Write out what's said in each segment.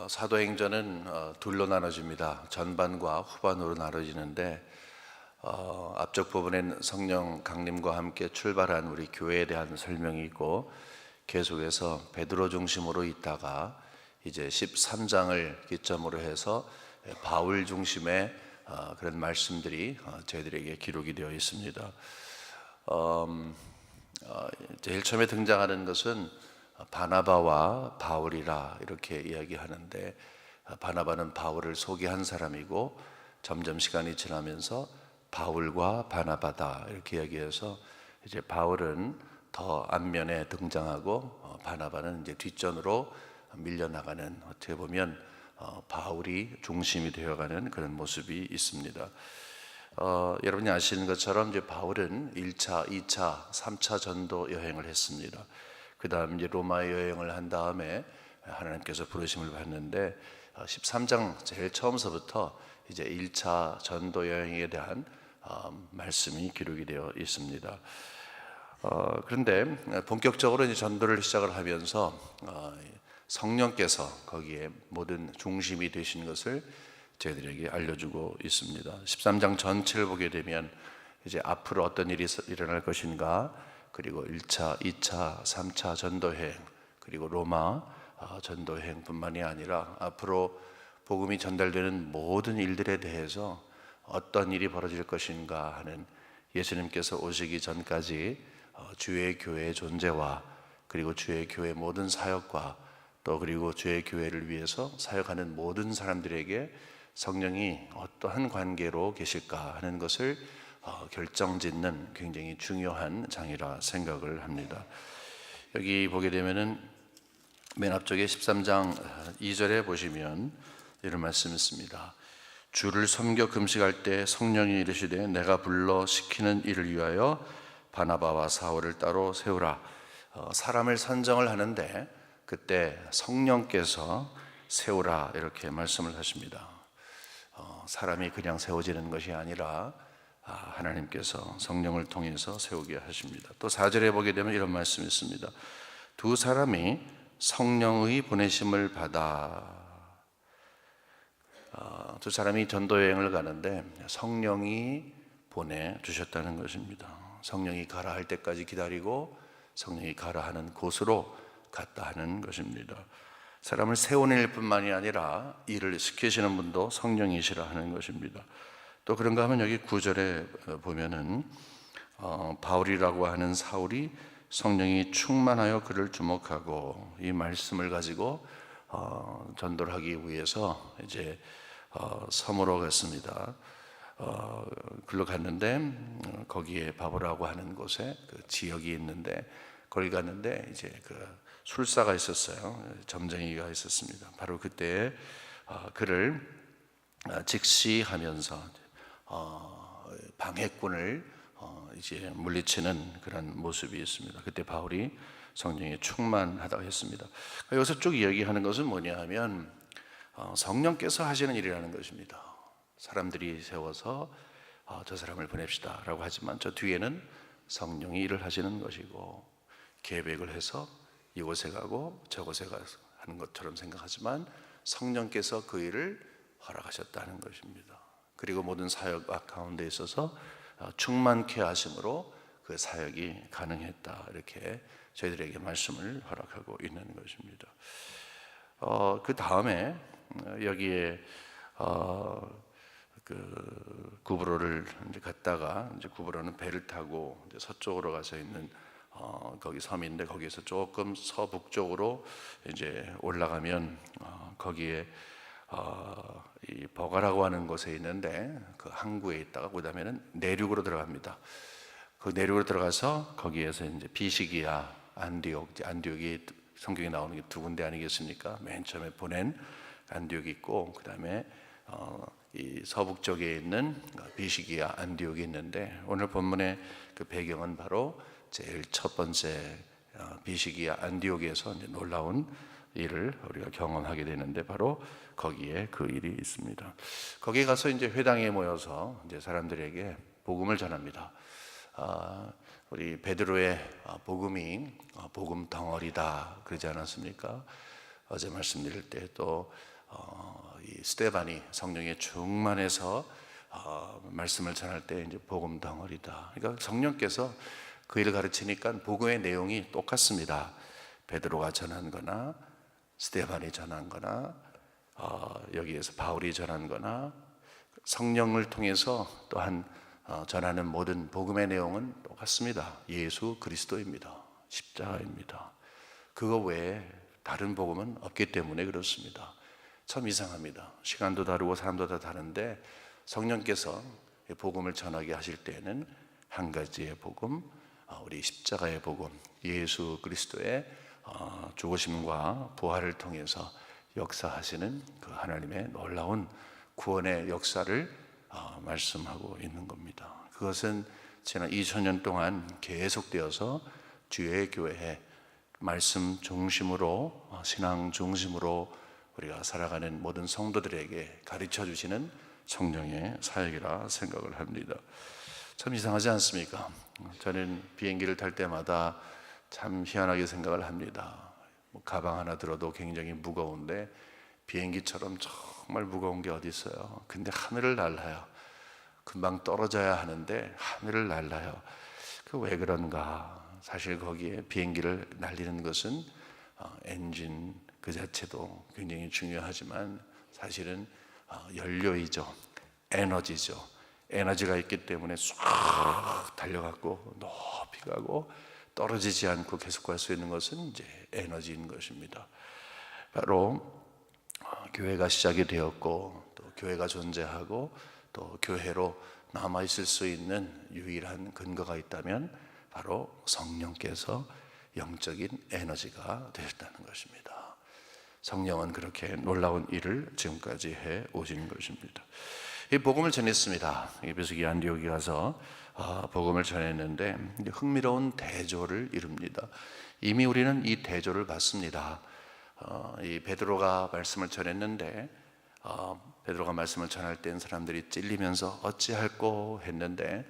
사도행전은 둘로 나눠집니다. 전반과 후반으로 나눠지는데 앞쪽 부분엔 성령 강림과 함께 출발한 우리 교회에 대한 설명이 있고, 계속해서 베드로 중심으로 있다가 이제 13장을 기점으로 해서 바울 중심의 그런 말씀들이 저희들에게 기록이 되어 있습니다. 제일 처음에 등장하는 것은 바나바와 바울이라 이렇게 이야기하는데, 바나바는 바울을 소개한 사람이고 점점 시간이 지나면서 바울과 바나바다 이렇게 이야기해서 이제 바울은 더 앞면에 등장하고 바나바는 이제 뒷전으로 밀려나가는, 어떻게 보면 바울이 중심이 되어가는 그런 모습이 있습니다. 여러분이 아시는 것처럼 이제 바울은 1차, 2차, 3차 전도 여행을 했습니다. 그 다음 이제 로마 여행을 한 다음에 하나님께서 부르심을 받는데, 13장 제일 처음서부터 이제 1차 전도 여행에 대한 말씀이 기록이 되어 있습니다. 그런데 본격적으로 이제 전도를 시작을 하면서 성령께서 거기에 모든 중심이 되신 것을 저희들에게 알려주고 있습니다. 13장 전체를 보게 되면 이제 앞으로 어떤 일이 일어날 것인가, 그리고 1차, 2차, 3차 전도여행, 그리고 로마 전도여행뿐만이 아니라 앞으로 복음이 전달되는 모든 일들에 대해서 어떤 일이 벌어질 것인가 하는, 예수님께서 오시기 전까지 주의 교회의 존재와, 그리고 주의 교회 모든 사역과, 또 그리고 주의 교회를 위해서 사역하는 모든 사람들에게 성령이 어떠한 관계로 계실까 하는 것을 결정짓는 굉장히 중요한 장이라 생각을 합니다. 여기 보게 되면은 맨 앞쪽에 13장 2절에 보시면 이런 말씀이 있습니다. 주를 섬겨 금식할 때 성령이 이르시되 내가 불러 시키는 일을 위하여 바나바와 사울을 따로 세우라. 사람을 선정을 하는데 그때 성령께서 세우라 이렇게 말씀을 하십니다. 사람이 그냥 세워지는 것이 아니라 하나님께서 성령을 통해서 세우게 하십니다. 또 4절에 보게 되면 이런 말씀이 있습니다. 두 사람이 성령의 보내심을 받아. 두 사람이 전도여행을 가는데 성령이 보내주셨다는 것입니다. 성령이 가라 할 때까지 기다리고 성령이 가라 하는 곳으로 갔다 하는 것입니다. 사람을 세우는 일뿐만이 아니라 일을 시키시는 분도 성령이시라 하는 것입니다. 또 그런가 하면 여기 9절에 보면은 바울이라고 하는 사울이 성령이 충만하여 그를 주목하고, 이 말씀을 가지고 전도를 하기 위해서 이제 섬으로 갔습니다. 글로 갔는데 거기에 바보라고 하는 곳에 그 지역이 있는데, 거기 갔는데 이제 그 술사가 있었어요. 점쟁이가 있었습니다. 바로 그때 그를 직시하면서 방해꾼을 이제 물리치는 그런 모습이 있습니다. 그때 바울이 성령에 충만하다고 했습니다. 여기서 쭉 이야기하는 것은 뭐냐 하면 성령께서 하시는 일이라는 것입니다. 사람들이 세워서 저 사람을 보냅시다 라고 하지만 저 뒤에는 성령이 일을 하시는 것이고, 계획을 해서 이곳에 가고 저곳에 가서 하는 것처럼 생각하지만 성령께서 그 일을 허락하셨다는 것입니다. 그리고 모든 사역 가운데 있어서 충만케 하심으로 그 사역이 가능했다, 이렇게 저희들에게 말씀을 허락하고 있는 것입니다. 그 다음에 여기에 그 구브로를 이제 갔다가, 이제 구브로는 배를 타고 이제 서쪽으로 가서 있는 거기 섬인데, 거기에서 조금 서북쪽으로 이제 올라가면 거기에 이 버가라고 하는 곳에 있는데, 그 항구에 있다가 그 다음에는 내륙으로 들어갑니다. 그 내륙으로 들어가서 거기에서 이제 비시기아, 안디옥이 성경에 나오는 게 두 군데 아니겠습니까? 맨 처음에 보낸 안디옥이 있고, 그 다음에 이 서북쪽에 있는 비시기아, 안디옥이 있는데, 오늘 본문의 그 배경은 바로 제일 첫 번째 비시기아 안디옥에서 이제 놀라운 일을 우리가 경험하게 되는데, 바로 거기에 그 일이 있습니다. 거기에 가서 이제 회당에 모여서 이제 사람들에게 복음을 전합니다. 우리 베드로의 복음이 복음 덩어리다 그러지 않았습니까? 어제 말씀드릴 때 또 이 스데반이 성령에 충만해서 말씀을 전할 때 이제 복음 덩어리다. 그러니까 성령께서 그 일을 가르치니까 복음의 내용이 똑같습니다. 베드로가 전한 거나 스데반이 전한 거나 여기에서 바울이 전한 거나 성령을 통해서 또한 전하는 모든 복음의 내용은 똑같습니다. 예수 그리스도입니다. 십자가입니다. 그거 외에 다른 복음은 없기 때문에 그렇습니다. 참 이상합니다. 시간도 다르고 사람도 다 다른데 성령께서 복음을 전하게 하실 때에는 한 가지의 복음, 우리 십자가의 복음, 예수 그리스도의 죽으심과 부활을 통해서 역사하시는 그 하나님의 놀라운 구원의 역사를 말씀하고 있는 겁니다. 그것은 지난 2000년 동안 계속되어서 주의 교회에 말씀 중심으로, 신앙 중심으로 우리가 살아가는 모든 성도들에게 가르쳐 주시는 성령의 사역이라 생각을 합니다. 참 이상하지 않습니까? 저는 비행기를 탈 때마다 참 희한하게 생각을 합니다. 가방 하나 들어도 굉장히 무거운데 비행기처럼 정말 무거운 게 어디 있어요? 근데 하늘을 날아요. 금방 떨어져야 하는데 하늘을 날아요. 그 왜 그런가? 사실 거기에 비행기를 날리는 것은 엔진 그 자체도 굉장히 중요하지만 사실은 연료이죠. 에너지죠. 에너지가 있기 때문에 쑥 달려가고 높이 가고 떨어지지 않고 계속 갈 수 있는 것은 이제 에너지인 것입니다. 바로 교회가 시작이 되었고 또 교회가 존재하고 또 교회로 남아있을 수 있는 유일한 근거가 있다면 바로 성령께서 영적인 에너지가 되셨다는 것입니다. 성령은 그렇게 놀라운 일을 지금까지 해 오신 것입니다. 이 복음을 전했습니다. 에베소기 안디옥에 가서 복음을 전했는데 흥미로운 대조를 이룹니다. 이미 우리는 이 대조를 봤습니다. 이 베드로가 말씀을 전했는데 베드로가 말씀을 전할 땐 사람들이 찔리면서 어찌할꼬 했는데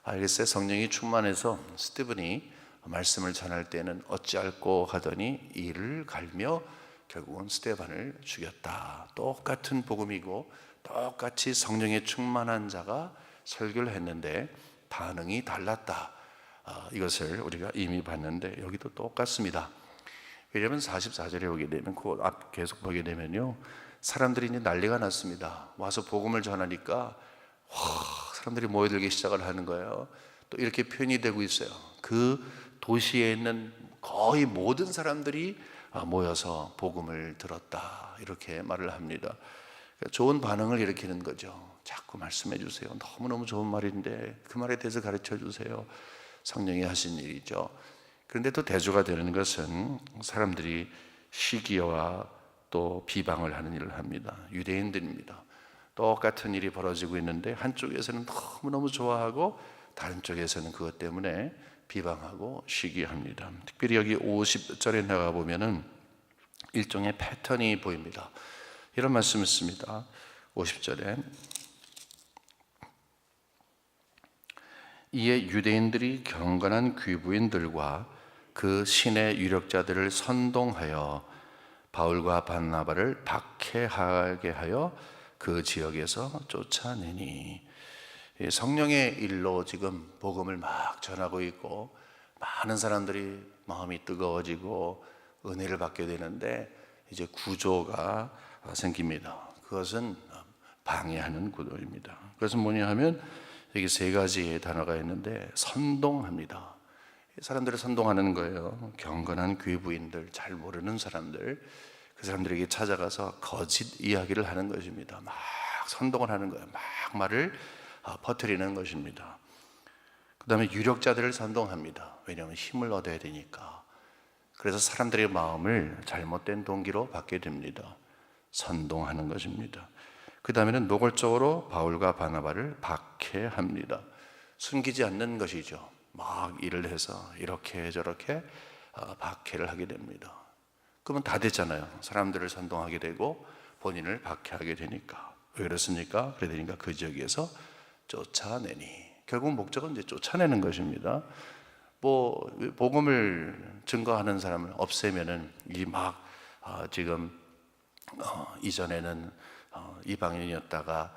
알겠어요. 성령이 충만해서 스티븐이 말씀을 전할 때는 어찌할꼬 하더니 이를 갈며 결국은 스데반을 죽였다. 똑같은 복음이고 똑같이 성령에 충만한 자가 설교를 했는데 반응이 달랐다. 이것을 우리가 이미 봤는데 여기도 똑같습니다. 왜냐하면 44절에 오게 되면 그 앞 계속 보게 되면요, 사람들이 이제 난리가 났습니다. 와서 복음을 전하니까 사람들이 모여들기 시작을 하는 거예요. 또 이렇게 표현이 되고 있어요. 그 도시에 있는 거의 모든 사람들이 모여서 복음을 들었다, 이렇게 말을 합니다. 좋은 반응을 일으키는 거죠. 자꾸 말씀해 주세요. 너무너무 좋은 말인데 그 말에 대해서 가르쳐 주세요. 성령이 하신 일이죠. 그런데 또 대조가 되는 것은 사람들이 시기와 또 비방을 하는 일을 합니다. 유대인들입니다. 똑같은 일이 벌어지고 있는데 한쪽에서는 너무너무 좋아하고 다른 쪽에서는 그것 때문에 비방하고 시기합니다. 특별히 여기 50절에 나가 보면은 일종의 패턴이 보입니다. 이런 말씀을 씁니다. 50절에 이에 유대인들이 경건한 귀부인들과 그 신의 유력자들을 선동하여 바울과 바나바를 박해하게 하여 그 지역에서 쫓아내니, 성령의 일로 지금 복음을 막 전하고 있고 많은 사람들이 마음이 뜨거워지고 은혜를 받게 되는데 이제 구조가 생깁니다. 그것은 방해하는 구조입니다. 그것은 뭐냐 하면 여기 세 가지의 단어가 있는데 선동합니다. 사람들을 선동하는 거예요. 경건한 귀부인들, 잘 모르는 사람들, 그 사람들에게 찾아가서 거짓 이야기를 하는 것입니다. 막 선동을 하는 거예요. 막 말을 퍼뜨리는 것입니다. 그 다음에 유력자들을 선동합니다. 왜냐하면 힘을 얻어야 되니까. 그래서 사람들의 마음을 잘못된 동기로 받게 됩니다. 선동하는 것입니다. 그 다음에는 노골적으로 바울과 바나바를 박해합니다. 숨기지 않는 것이죠. 막 일을 해서 이렇게 저렇게 박해를 하게 됩니다. 그러면 다 됐잖아요. 사람들을 선동하게 되고 본인을 박해하게 되니까. 왜 그렇습니까? 그래 되니까 그 지역에서 쫓아내니, 결국 목적은 이제 쫓아내는 것입니다. 복음을 증거하는 사람을 없애면은 이 막 지금 이전에는 이방인이었다가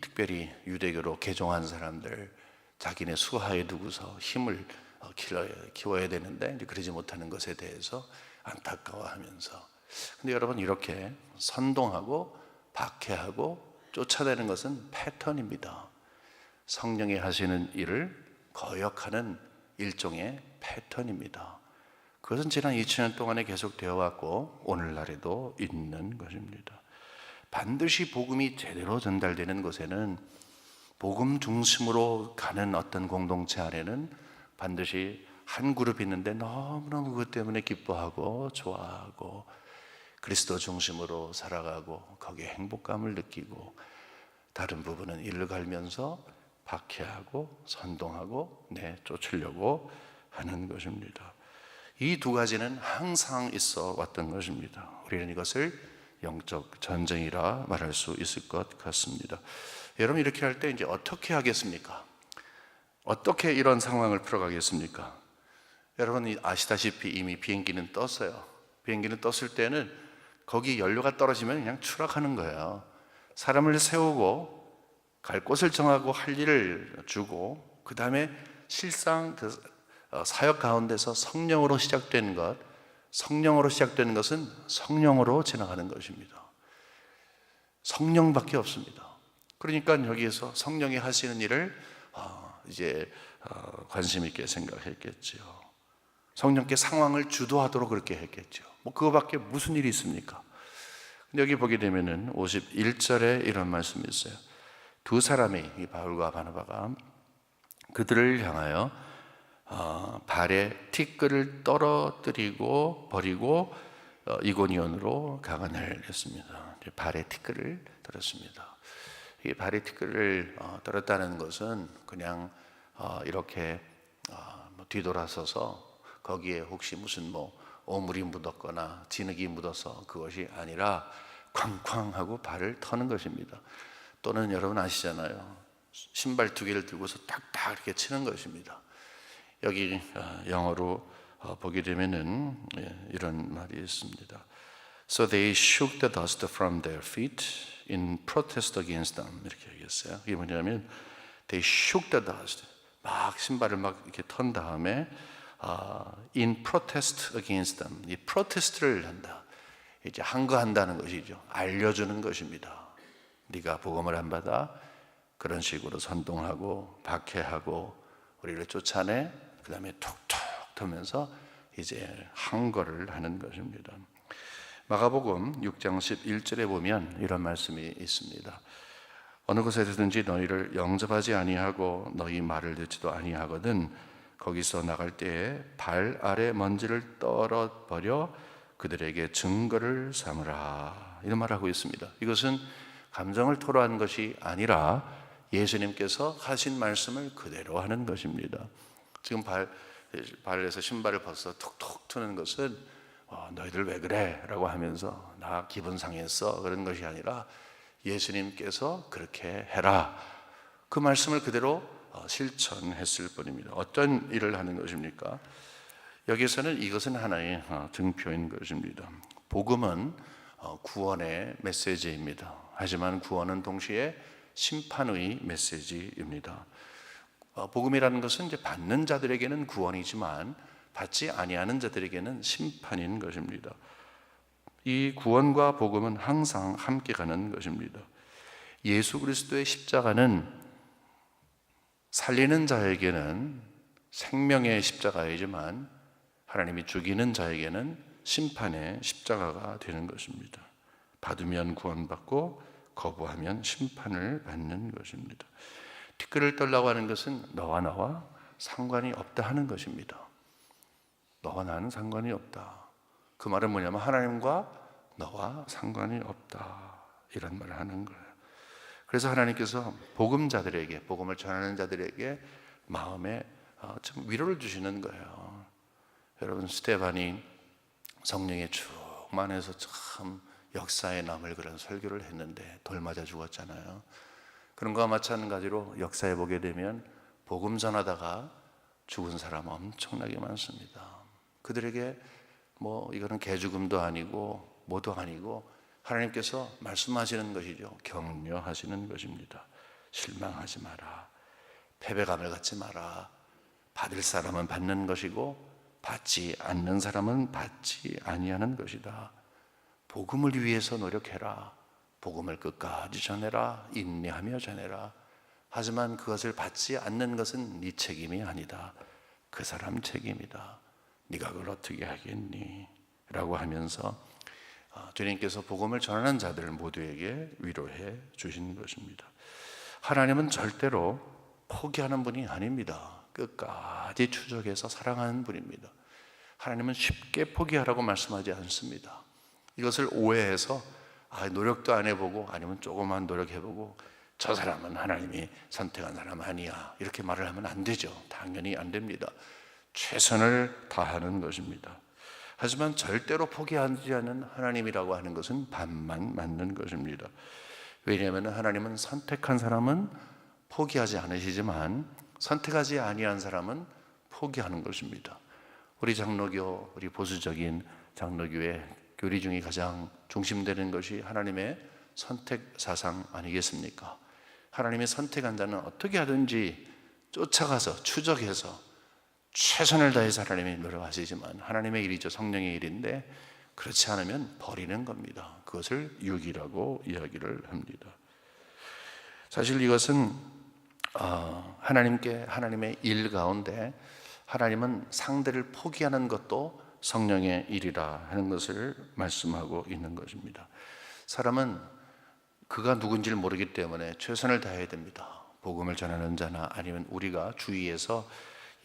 특별히 유대교로 개종한 사람들 자기네 수하에 두고서 힘을 키워야 되는데 이제 그러지 못하는 것에 대해서 안타까워하면서, 근데 여러분, 이렇게 선동하고 박해하고 쫓아내는 것은 패턴입니다. 성령이 하시는 일을 거역하는 일종의 패턴입니다. 그것은 지난 2000년 동안에 계속 되어 왔고 오늘날에도 있는 것입니다. 반드시 복음이 제대로 전달되는 곳에는, 복음 중심으로 가는 어떤 공동체 안에는 반드시 한 그룹이 있는데 너무너무 그것 때문에 기뻐하고 좋아하고 그리스도 중심으로 살아가고 거기에 행복감을 느끼고, 다른 부분은 이를 갈면서 박해하고 선동하고 내쫓으려고 하는 것입니다. 이 두 가지는 항상 있어 왔던 것입니다. 우리는 이것을 영적 전쟁이라 말할 수 있을 것 같습니다. 여러분, 이렇게 할 때 이제 어떻게 하겠습니까? 어떻게 이런 상황을 풀어가겠습니까? 여러분 아시다시피 이미 비행기는 떴어요. 비행기는 떴을 때는 거기 연료가 떨어지면 그냥 추락하는 거예요. 사람을 세우고 갈 곳을 정하고 할 일을 주고, 그 다음에 실상 그 사역 가운데서 성령으로 시작된 것은 성령으로 지나가는 것입니다. 성령밖에 없습니다. 그러니까 여기에서 성령이 하시는 일을 이제 관심 있게 생각했겠죠. 성령께 상황을 주도하도록 그렇게 했겠죠. 뭐 그거밖에 무슨 일이 있습니까? 근데 여기 보게 되면은 51절에 이런 말씀이 있어요. 두 사람이, 이 바울과 바나바가 그들을 향하여 발에 티끌을 떨어뜨리고 버리고 이고니온으로 가관을 했습니다. 발에 티끌을 떨었습니다. 이 발에 티끌을 떨었다는 것은 그냥 이렇게 뒤돌아서서 거기에 혹시 무슨 오물이 묻었거나 진흙이 묻어서 그것이 아니라 쾅쾅하고 발을 터는 것입니다. 또는 여러분 아시잖아요. 신발 두 개를 들고서 딱딱 이렇게 치는 것입니다. 여기 영어로 보게 되면은 이런 말이 있습니다. So they shook the dust from their feet in protest against them. 이렇게 얘기했어요. 이게 뭐냐면 they shook the dust. 막 신발을 막 이렇게 턴 다음에 in protest against them. 이 프로테스트를 한다. 이제 항거한다는 것이죠. 알려주는 것입니다. 네가 복음을 안 받아? 그런 식으로 선동하고 박해하고 우리를 쫓아내. 그 다음에 툭툭 터면서 이제 항거를 하는 것입니다. 마가복음 6장 11절에 보면 이런 말씀이 있습니다. 어느 곳에서든지 너희를 영접하지 아니하고 너희 말을 듣지도 아니하거든 거기서 나갈 때에 발 아래 먼지를 떨어버려 그들에게 증거를 삼으라. 이런 말을 하고 있습니다. 이것은 감정을 토로한 것이 아니라 예수님께서 하신 말씀을 그대로 하는 것입니다. 지금 발에서 신발을 벗어 툭툭 트는 것은 너희들 왜 그래? 라고 하면서 나 기분 상했어 그런 것이 아니라 예수님께서 그렇게 해라. 그 말씀을 그대로 실천했을 뿐입니다. 어떤 일을 하는 것입니까? 여기서는 이것은 하나의 증표인 것입니다. 복음은 구원의 메시지입니다. 하지만 구원은 동시에 심판의 메시지입니다. 복음이라는 것은 이제 받는 자들에게는 구원이지만 받지 아니하는 자들에게는 심판인 것입니다. 이 구원과 복음은 항상 함께 가는 것입니다. 예수 그리스도의 십자가는 살리는 자에게는 생명의 십자가이지만 하나님이 죽이는 자에게는 심판의 십자가가 되는 것입니다. 받으면 구원받고 거부하면 심판을 받는 것입니다. 티끌을 떨라고 하는 것은 너와 나와 상관이 없다 하는 것입니다. 너와 나는 상관이 없다. 그 말은 뭐냐면 하나님과 너와 상관이 없다 이런 말을 하는 거예요. 그래서 하나님께서 복음자들에게, 복음을 전하는 자들에게 마음에 좀 위로를 주시는 거예요. 여러분 스테반이 성령에 충만해서 참 역사에 남을 그런 설교를 했는데 돌 맞아 죽었잖아요. 그런 거와 마찬가지로 역사에 보게 되면 복음 전하다가 죽은 사람 엄청나게 많습니다. 그들에게 이거는 개죽음도 아니고 모두 아니고 하나님께서 말씀하시는 것이죠. 격려하시는 것입니다. 실망하지 마라. 패배감을 갖지 마라. 받을 사람은 받는 것이고 받지 않는 사람은 받지 아니하는 것이다. 복음을 위해서 노력해라. 복음을 끝까지 전해라. 인내하며 전해라. 하지만 그것을 받지 않는 것은 네 책임이 아니다. 그 사람 책임이다. 네가 그걸 어떻게 하겠니? 라고 하면서 주님께서 복음을 전하는 자들 모두에게 위로해 주신 것입니다. 하나님은 절대로 포기하는 분이 아닙니다. 끝까지 추적해서 사랑하는 분입니다. 하나님은 쉽게 포기하라고 말씀하지 않습니다. 이것을 오해해서 노력도 안 해보고 아니면 조금만 노력해보고 저 사람은 하나님이 선택한 사람 아니야 이렇게 말을 하면 안 되죠. 당연히 안 됩니다. 최선을 다하는 것입니다. 하지만 절대로 포기하지 않는 하나님이라고 하는 것은 반만 맞는 것입니다. 왜냐하면 하나님은 선택한 사람은 포기하지 않으시지만 선택하지 아니한 사람은 포기하는 것입니다. 우리 장로교, 우리 보수적인 장로교의 교리 중에 가장 중심되는 것이 하나님의 선택 사상 아니겠습니까? 하나님이 선택한 자는 어떻게 하든지 쫓아가서 추적해서 최선을 다해서 하나님이 노력하시지만 하나님의 일이죠. 성령의 일인데 그렇지 않으면 버리는 겁니다. 그것을 유기라고 이야기를 합니다. 사실 이것은 하나님의 일 가운데 하나님은 상대를 포기하는 것도 성령의 일이라 하는 것을 말씀하고 있는 것입니다. 사람은 그가 누군지를 모르기 때문에 최선을 다해야 됩니다. 복음을 전하는 자나 아니면 우리가 주위에서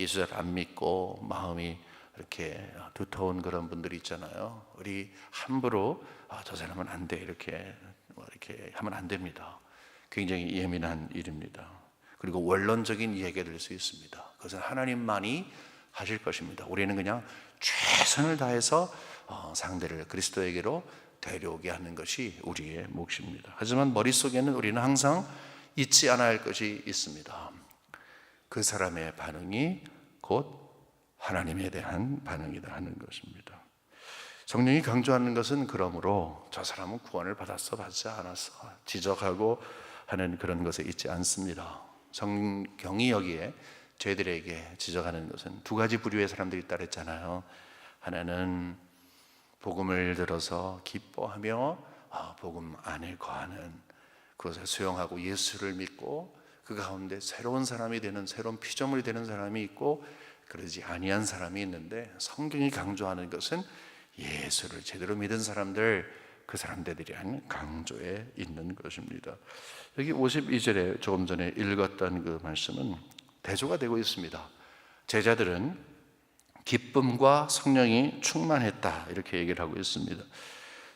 예수 잘 안 믿고 마음이 이렇게 두터운 그런 분들이 있잖아요. 우리 함부로 저 사람은 안 돼 이렇게 하면 안 됩니다. 굉장히 예민한 일입니다. 그리고 원론적인 이야기가 될 수 있습니다. 그것은 하나님만이 하실 것입니다. 우리는 그냥 최선을 다해서 상대를 그리스도에게로 데려오게 하는 것이 우리의 몫입니다. 하지만 머릿속에는 우리는 항상 잊지 않아야 할 것이 있습니다. 그 사람의 반응이 곧 하나님에 대한 반응이다 하는 것입니다. 성령이 강조하는 것은 그러므로 저 사람은 구원을 받았어 받지 않았어 지적하고 하는 그런 것에 있지 않습니다. 성경이 여기에 저희들에게 지적하는 것은 두 가지 부류의 사람들이 있다 그랬잖아요. 하나는 복음을 들어서 기뻐하며 복음 안에 거하는, 그것을 수용하고 예수를 믿고 그 가운데 새로운 사람이 되는, 새로운 피조물이 되는 사람이 있고 그러지 아니한 사람이 있는데, 성경이 강조하는 것은 예수를 제대로 믿은 사람들, 그 사람들에 대한 강조에 있는 것입니다. 여기 52절에 조금 전에 읽었던 그 말씀은 대조가 되고 있습니다. 제자들은 기쁨과 성령이 충만했다 이렇게 얘기를 하고 있습니다.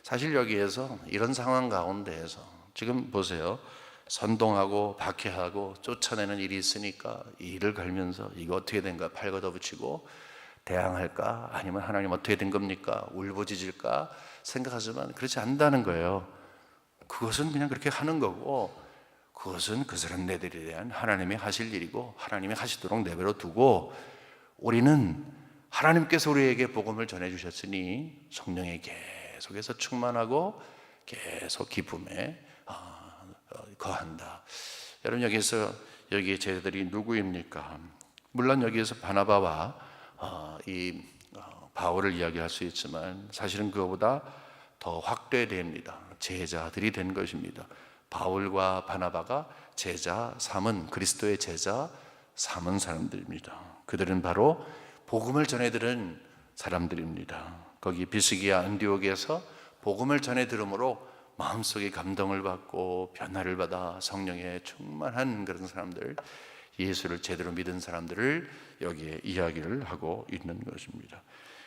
사실 여기에서 이런 상황 가운데에서 지금 보세요. 선동하고 박해하고 쫓아내는 일이 있으니까 이 일을 걸면서 이거 어떻게 된가 팔 걷어붙이고 대항할까 아니면 하나님 어떻게 된 겁니까 울부짖을까 생각하지만 그렇지 않다는 거예요. 그것은 그냥 그렇게 하는 거고, 그것은 그 사람들에 대한 하나님이 하실 일이고 하나님이 하시도록 내버려 두고, 우리는 하나님께서 우리에게 복음을 전해주셨으니 성령에 계속해서 충만하고 계속 기쁨에 거한다. 여러분, 여기 제자들이 누구입니까? 물론 여기에서 바나바와 바울을 이야기할 수 있지만 사실은 그거보다 더 확대됩니다. 제자들이 된 것입니다. 바울과 바나바가 제자 삼은, 그리스도의 제자 삼은 사람들입니다. 그들은 바로 복음을 전해들은 사람들입니다. 거기 비스기야 안디옥에서 복음을 전해 들음으로 마음속에 감동을 받고 변화를 받아 성령에 충만한 그런 사람들, 예수를 제대로 믿은 사람들을 여기에 이야기를 하고 있는 것입니다.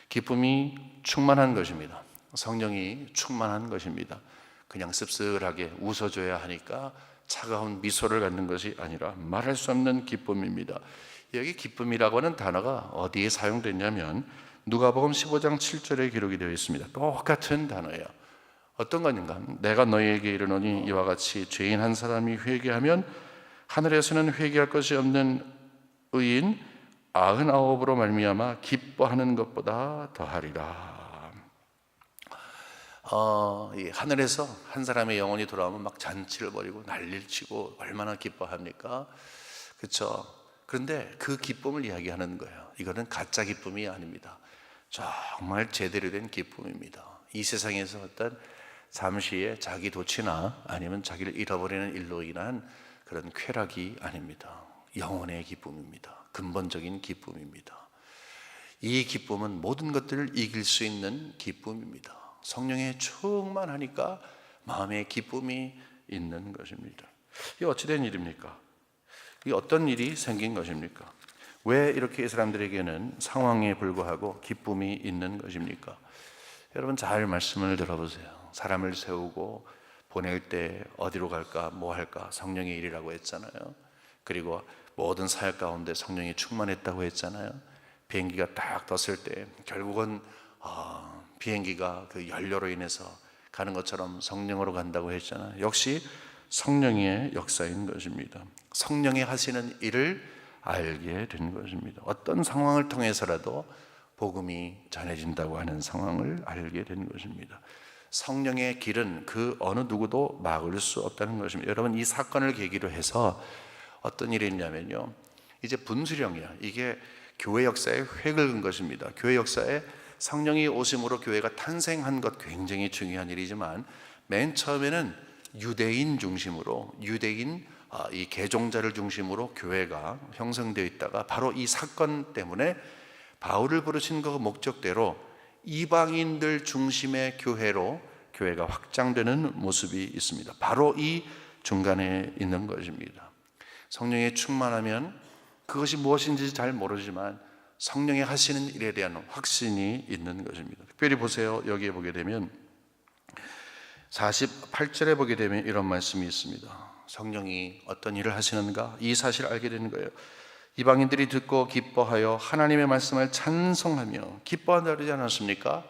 기쁨이 충만한 것입니다. 성령이 충만한 것입니다. 그냥 씁쓸하게 웃어줘야 하니까 차가운 미소를 갖는 것이 아니라 말할 수 없는 기쁨입니다. 여기 기쁨이라고 하는 단어가 어디에 사용됐냐면 누가복음 15장 7절에 기록이 되어 있습니다. 똑같은 단어예요. 어떤 건가? 내가 너희에게 이르노니 이와 같이 죄인 한 사람이 회개하면 하늘에서는 회개할 것이 없는 의인 99으로 말미암아 기뻐하는 것보다 더하리라. 이 하늘에서 한 사람의 영혼이 돌아오면 막 잔치를 벌이고 난리를 치고 얼마나 기뻐합니까? 그렇죠? 그런데 그 기쁨을 이야기하는 거예요. 이거는 가짜 기쁨이 아닙니다. 정말 제대로 된 기쁨입니다. 이 세상에서 어떤 잠시의 자기 도취나 아니면 자기를 잃어버리는 일로 인한 그런 쾌락이 아닙니다. 영혼의 기쁨입니다. 근본적인 기쁨입니다. 이 기쁨은 모든 것들을 이길 수 있는 기쁨입니다. 성령에 충만하니까 마음의 기쁨이 있는 것입니다. 이게 어찌된 일입니까? 이게 어떤 일이 생긴 것입니까? 왜 이렇게 이 사람들에게는 상황에 불구하고 기쁨이 있는 것입니까? 여러분 잘 말씀을 들어보세요. 사람을 세우고 보낼 때 어디로 갈까 뭐 할까 성령의 일이라고 했잖아요. 그리고 모든 사역 가운데 성령이 충만했다고 했잖아요. 비행기가 딱 떴을 때 결국은 비행기가 그 연료로 인해서 가는 것처럼 성령으로 간다고 했잖아요. 역시 성령의 역사인 것입니다. 성령이 하시는 일을 알게 된 것입니다. 어떤 상황을 통해서라도 복음이 전해진다고 하는 상황을 알게 된 것입니다. 성령의 길은 그 어느 누구도 막을 수 없다는 것입니다. 여러분 이 사건을 계기로 해서 어떤 일이 있냐면요, 이제 분수령이야. 이게 교회 역사에 획을 그은 것입니다. 교회 역사에 성령이 오심으로 교회가 탄생한 것 굉장히 중요한 일이지만 맨 처음에는 유대인 중심으로 유대인 이 개종자를 중심으로 교회가 형성되어 있다가 바로 이 사건 때문에 바울을 부르신 그 목적대로 이방인들 중심의 교회로 교회가 확장되는 모습이 있습니다. 바로 이 중간에 있는 것입니다. 성령에 충만하면 그것이 무엇인지 잘 모르지만 성령이 하시는 일에 대한 확신이 있는 것입니다. 특별히 보세요. 여기에 보게 되면 48절에 보게 되면 이런 말씀이 있습니다. 성령이 어떤 일을 하시는가? 이 사실을 알게 되는 거예요. 이방인들이 듣고 기뻐하여 하나님의 말씀을 찬송하며 기뻐한다 그러지 않았습니까?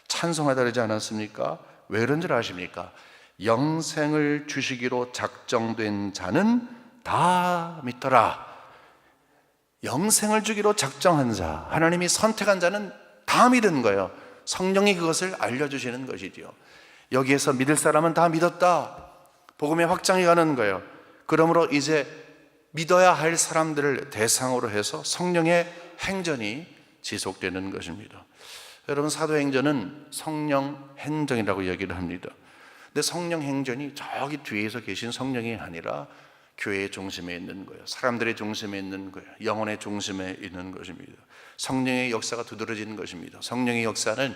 찬송하다 그러지 않았습니까? 왜 그런 줄 아십니까? 영생을 주시기로 작정된 자는 다 믿더라. 영생을 주기로 작정한 자, 하나님이 선택한 자는 다 믿은 거예요. 성령이 그것을 알려주시는 것이지요. 여기에서 믿을 사람은 다 믿었다. 복음의 확장이 가는 거예요. 그러므로 이제 믿어야 할 사람들을 대상으로 해서 성령의 행전이 지속되는 것입니다. 여러분 사도행전은 성령 행전이라고 얘기를 합니다. 근데 성령 행전이 저기 뒤에서 계신 성령이 아니라 교회의 중심에 있는 거예요. 사람들의 중심에 있는 거예요. 영혼의 중심에 있는 것입니다. 성령의 역사가 두드러지는 것입니다. 성령의 역사는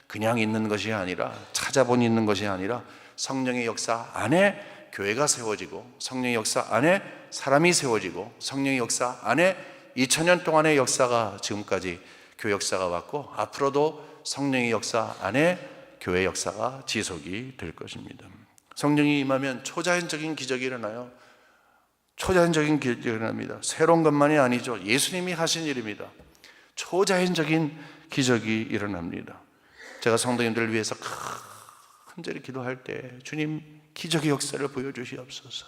그냥 있는 것이 아니라 찾아보니 있는 것이 아니라 성령의 역사 안에 교회가 세워지고 성령의 역사 안에 사람이 세워지고 성령의 역사 안에 2000년 동안의 역사가 지금까지 교회 역사가 왔고 앞으로도 성령의 역사 안에 교회 역사가 지속이 될 것입니다. 성령이 임하면 초자연적인 기적이 일어나요. 초자연적인 기적이 일어납니다. 새로운 것만이 아니죠. 예수님이 하신 일입니다. 초자연적인 기적이 일어납니다. 제가 성도님들을 위해서 간절히 기도할 때 주님 기적의 역사를 보여주시옵소서.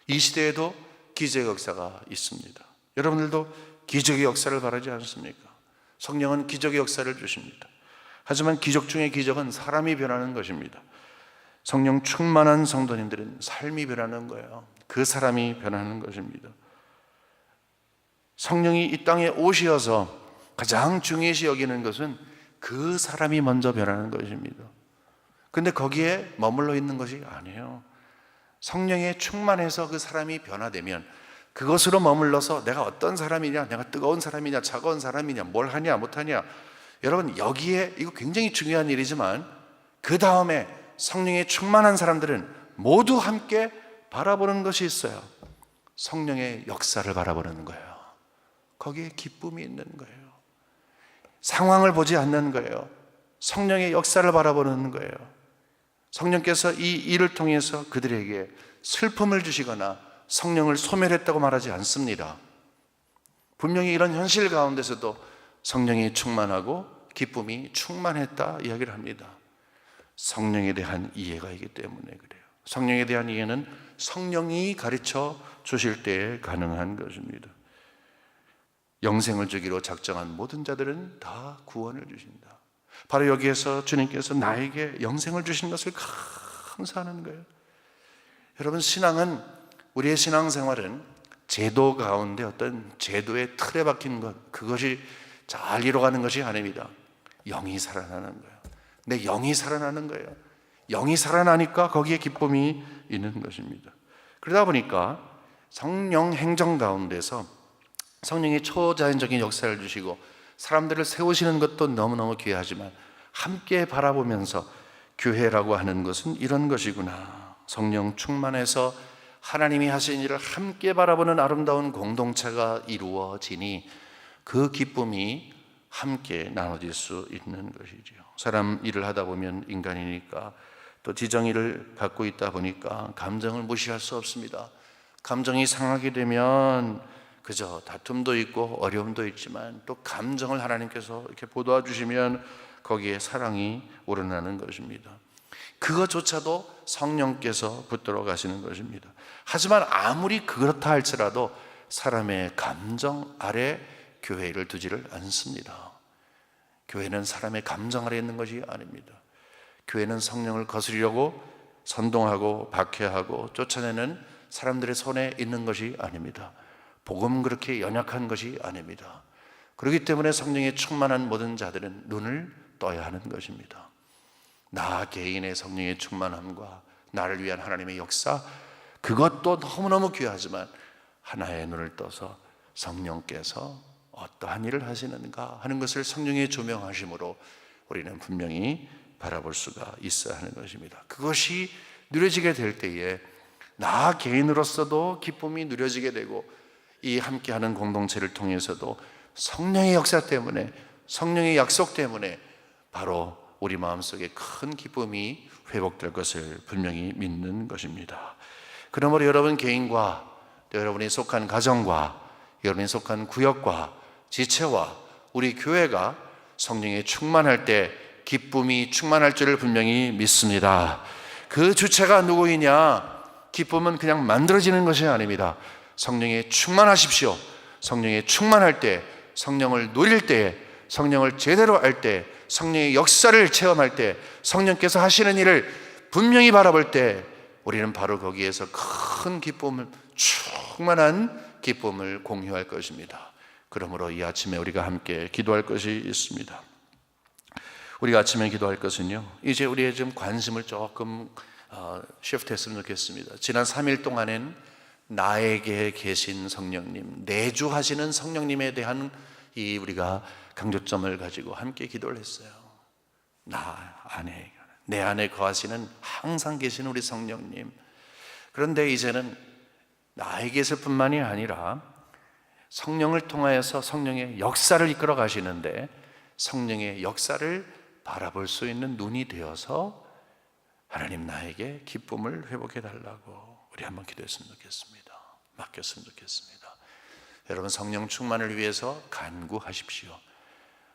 이 시대에도 기적의 역사가 있습니다. 여러분들도 기적의 역사를 바라지 않습니까? 성령은 기적의 역사를 주십니다. 하지만 기적 중의 기적은 사람이 변하는 것입니다. 성령 충만한 성도님들은 삶이 변하는 거예요. 그 사람이 변하는 것입니다. 성령이 이 땅에 오시어서 가장 중요시 여기는 것은 그 사람이 먼저 변하는 것입니다. 근데 거기에 머물러 있는 것이 아니에요. 성령에 충만해서 그 사람이 변화되면 그것으로 머물러서 내가 어떤 사람이냐, 내가 뜨거운 사람이냐, 차가운 사람이냐, 뭘 하냐, 못하냐. 여러분 여기에 이거 굉장히 중요한 일이지만 그 다음에 성령에 충만한 사람들은 모두 함께 바라보는 것이 있어요. 성령의 역사를 바라보는 거예요. 거기에 기쁨이 있는 거예요. 상황을 보지 않는 거예요. 성령의 역사를 바라보는 거예요. 성령께서 이 일을 통해서 그들에게 슬픔을 주시거나 성령을 소멸했다고 말하지 않습니다. 분명히 이런 현실 가운데서도 성령이 충만하고 기쁨이 충만했다 이야기를 합니다. 성령에 대한 이해가 있기 때문에 그래요. 성령에 대한 이해는 성령이 가르쳐 주실 때에 가능한 것입니다. 영생을 주기로 작정한 모든 자들은 다 구원을 주신다. 바로 여기에서 주님께서 나에게 영생을 주신 것을 감사하는 거예요. 여러분, 신앙은, 우리의 신앙생활은 제도 가운데 어떤 제도의 틀에 박힌 것, 그것이 잘 이뤄가는 것이 아닙니다. 영이 살아나는 거예요. 내 영이 살아나는 거예요. 영이 살아나니까 거기에 기쁨이 있는 것입니다. 그러다 보니까 성령 행정 가운데서 성령이 초자연적인 역사를 주시고 사람들을 세우시는 것도 너무너무 귀하지만 함께 바라보면서 교회라고 하는 것은 이런 것이구나. 성령 충만해서 하나님이 하신 일을 함께 바라보는 아름다운 공동체가 이루어지니 그 기쁨이 함께 나눠질 수 있는 것이죠. 사람 일을 하다 보면 인간이니까 또 지정의를 갖고 있다 보니까 감정을 무시할 수 없습니다. 감정이 상하게 되면 그저 다툼도 있고 어려움도 있지만 또 감정을 하나님께서 이렇게 보도해 주시면 거기에 사랑이 우러나는 것입니다. 그것조차도 성령께서 붙들어 가시는 것입니다. 하지만 아무리 그렇다 할지라도 사람의 감정 아래 교회를 두지를 않습니다. 교회는 사람의 감정 아래 있는 것이 아닙니다. 교회는 성령을 거스리려고 선동하고 박해하고 쫓아내는 사람들의 손에 있는 것이 아닙니다. 복음 그렇게 연약한 것이 아닙니다. 그렇기 때문에 성령에 충만한 모든 자들은 눈을 떠야 하는 것입니다. 나 개인의 성령의 충만함과 나를 위한 하나님의 역사, 그것도 너무너무 귀하지만 하나의 눈을 떠서 성령께서 어떠한 일을 하시는가 하는 것을 성령의 조명하심으로 우리는 분명히 바라볼 수가 있어야 하는 것입니다. 그것이 누려지게 될 때에 나 개인으로서도 기쁨이 누려지게 되고 이 함께하는 공동체를 통해서도 성령의 역사 때문에, 성령의 약속 때문에 바로 우리 마음속에 큰 기쁨이 회복될 것을 분명히 믿는 것입니다. 그러므로 여러분 개인과 또 여러분이 속한 가정과 여러분이 속한 구역과 지체와 우리 교회가 성령에 충만할 때 기쁨이 충만할 줄을 분명히 믿습니다. 그 주체가 누구이냐? 기쁨은 그냥 만들어지는 것이 아닙니다. 성령에 충만하십시오. 성령에 충만할 때, 성령을 누릴 때, 성령을 제대로 알 때, 성령의 역사를 체험할 때, 성령께서 하시는 일을 분명히 바라볼 때 우리는 바로 거기에서 큰 기쁨을, 충만한 기쁨을 공유할 것입니다. 그러므로 이 아침에 우리가 함께 기도할 것이 있습니다. 우리가 아침에 기도할 것은요, 이제 우리의 좀 관심을 조금 시프트했으면 좋겠습니다. 지난 3일 동안엔 나에게 계신 성령님, 내주하시는 성령님에 대한 이 우리가 강조점을 가지고 함께 기도를 했어요. 나 안에, 내 안에 거하시는 항상 계신 우리 성령님. 그런데 이제는 나에게 계실 뿐만이 아니라 성령을 통하여서 성령의 역사를 이끌어 가시는데 성령의 역사를 바라볼 수 있는 눈이 되어서 하나님 나에게 기쁨을 회복해 달라고 우리 한번 기도했으면 좋겠습니다. 맡겼으면 좋겠습니다. 여러분 성령 충만을 위해서 간구하십시오.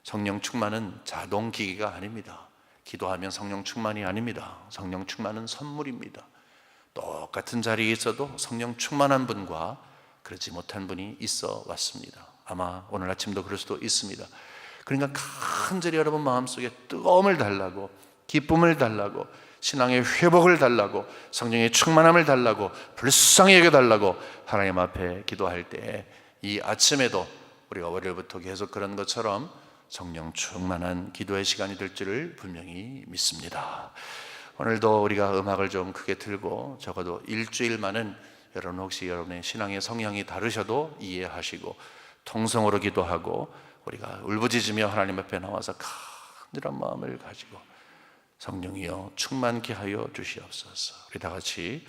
성령 충만은 자동기기가 아닙니다. 기도하면 성령 충만이 아닙니다. 성령 충만은 선물입니다. 똑같은 자리에 있어도 성령 충만한 분과 그렇지 못한 분이 있어 왔습니다. 아마 오늘 아침도 그럴 수도 있습니다. 그러니까 간절히 여러분 마음속에 뜨거움을 달라고, 기쁨을 달라고, 신앙의 회복을 달라고, 성령의 충만함을 달라고, 불쌍히 여겨달라고 하나님 앞에 기도할 때 이 아침에도 우리가 월요일부터 계속 그런 것처럼 성령 충만한 기도의 시간이 될 줄을 분명히 믿습니다. 오늘도 우리가 음악을 좀 크게 틀고 적어도 일주일만은 여러분 혹시 여러분의 신앙의 성향이 다르셔도 이해하시고 통성으로 기도하고 우리가 울부짖으며 하나님 앞에 나와서 간절한 마음을 가지고 성령이여 충만케 하여 주시옵소서. 우리 다 같이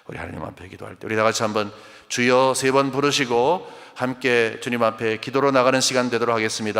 우리 하나님 앞에 기도할 때 우리 다 같이 한번 주여 3번 부르시고 함께 주님 앞에 기도로 나가는 시간 되도록 하겠습니다.